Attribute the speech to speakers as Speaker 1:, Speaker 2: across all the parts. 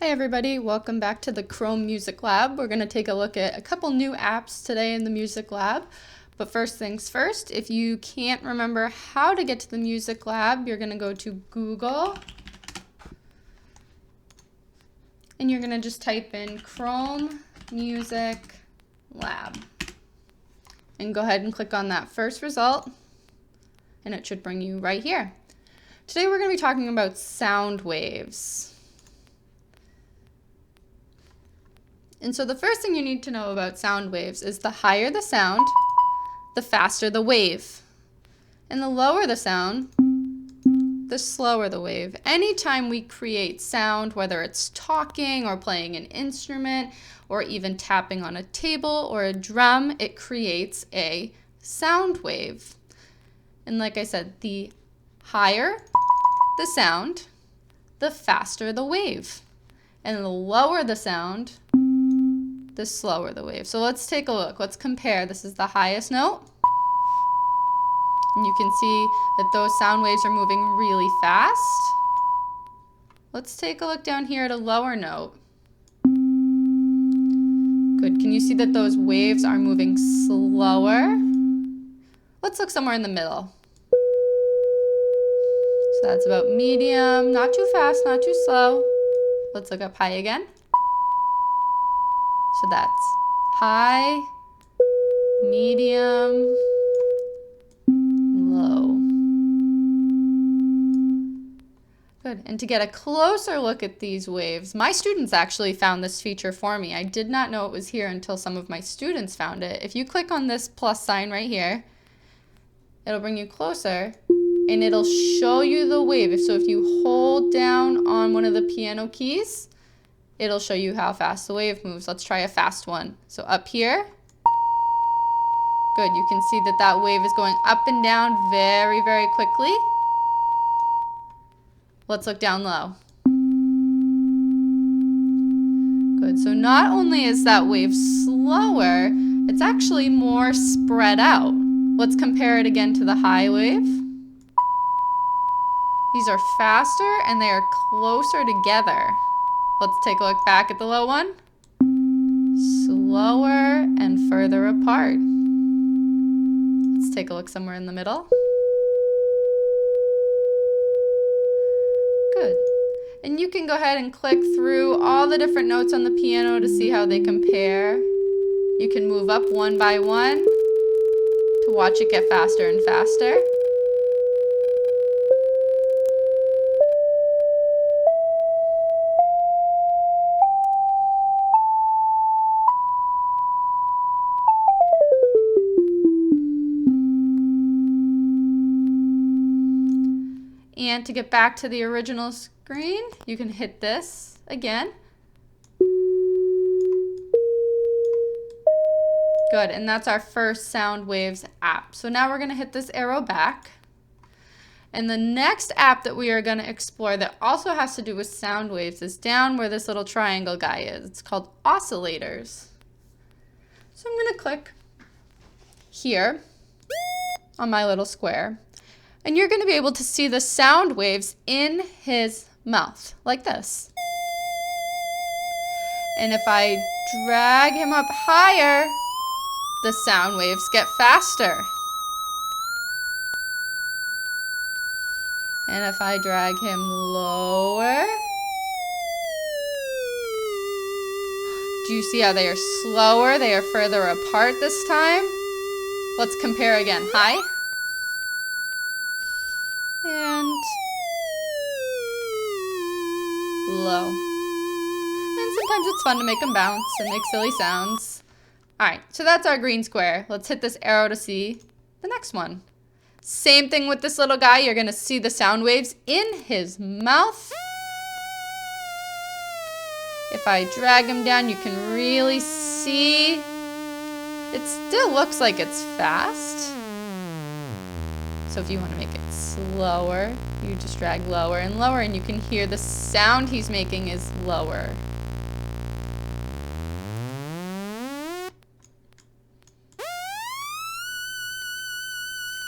Speaker 1: Hi everybody, welcome back to the Chrome Music Lab. We're going to take a look at a couple new apps today in the Music Lab. But first things first, if you can't remember how to get to the Music Lab, you're going to go to Google and you're going to just type in Chrome Music Lab. And go ahead and click on that first result and it should bring you right here. Today we're going to be talking about sound waves. And so the first thing you need to know about sound waves is the higher the sound, the faster the wave. And the lower the sound, the slower the wave. Anytime we create sound, whether it's talking or playing an instrument or even tapping on a table or a drum, it creates a sound wave. And like I said, the higher the sound, the faster the wave. And the lower the sound, the slower the wave. So let's take a look. Let's compare. This is the highest note. And you can see that those sound waves are moving really fast. Let's take a look down here at a lower note. Good. Can you see that those waves are moving slower? Let's look somewhere in the middle. So that's about medium, not too fast, not too slow. Let's look up high again. So that's high, medium, low. Good. And to get a closer look at these waves, my students actually found this feature for me. I did not know it was here until some of my students found it. If you click on this plus sign right here, it'll bring you closer and it'll show you the wave. So if you hold down on one of the piano keys, it'll show you how fast the wave moves. Let's try a fast one. So up here, good, you can see that that wave is going up and down very, very quickly. Let's look down low. Good, so not only is that wave slower, it's actually more spread out. Let's compare it again to the high wave. These are faster and they are closer together. Let's take a look back at the low one. Slower and further apart. Let's take a look somewhere in the middle. Good. And you can go ahead and click through all the different notes on the piano to see how they compare. You can move up one by one to watch it get faster and faster. And to get back to the original screen, you can hit this again. Good, and that's our first Sound Waves app. So now we're going to hit this arrow back. And the next app that we are going to explore that also has to do with sound waves is down where this little triangle guy is. It's called Oscillators. So I'm going to click here on my little square. And you're going to be able to see the sound waves in his mouth, like this. And if I drag him up higher, the sound waves get faster. And if I drag him lower, do you see how they are slower? They are further apart this time. Let's compare again. High. And low. And sometimes it's fun to make them bounce and make silly sounds. Alright, so that's our green square. Let's hit this arrow to see the next one. Same thing with this little guy. You're going to see the sound waves in his mouth. If I drag him down, you can really see. It still looks like it's fast. So if you want to make it slower, you just drag lower and lower and you can hear the sound he's making is lower.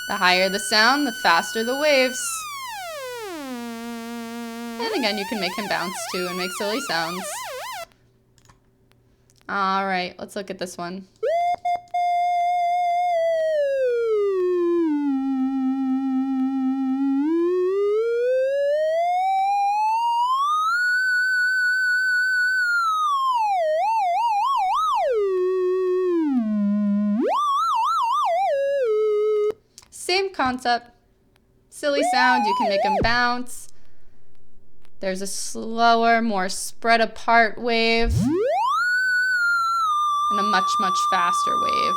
Speaker 1: The higher the sound, the faster the waves. And And again, you can make him bounce too and make silly sounds. All right, let's look at this one. Same concept. Silly sound, you can make them bounce. There's a slower, more spread apart wave. And a much, much faster wave.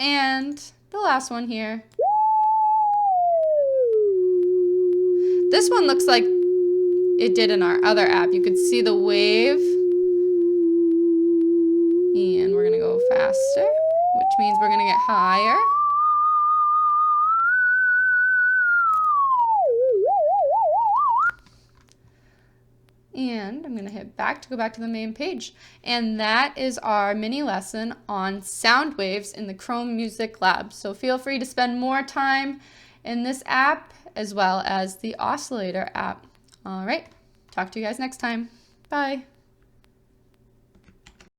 Speaker 1: And the last one here. This one looks like it did in our other app. You could see the wave. And we're gonna go faster, which means we're gonna get higher. And I'm going to hit back to go back to the main page. And that is our mini lesson on sound waves in the Chrome Music Lab. So feel free to spend more time in this app as well as the Oscillator app. All right, talk to you guys next time. Bye.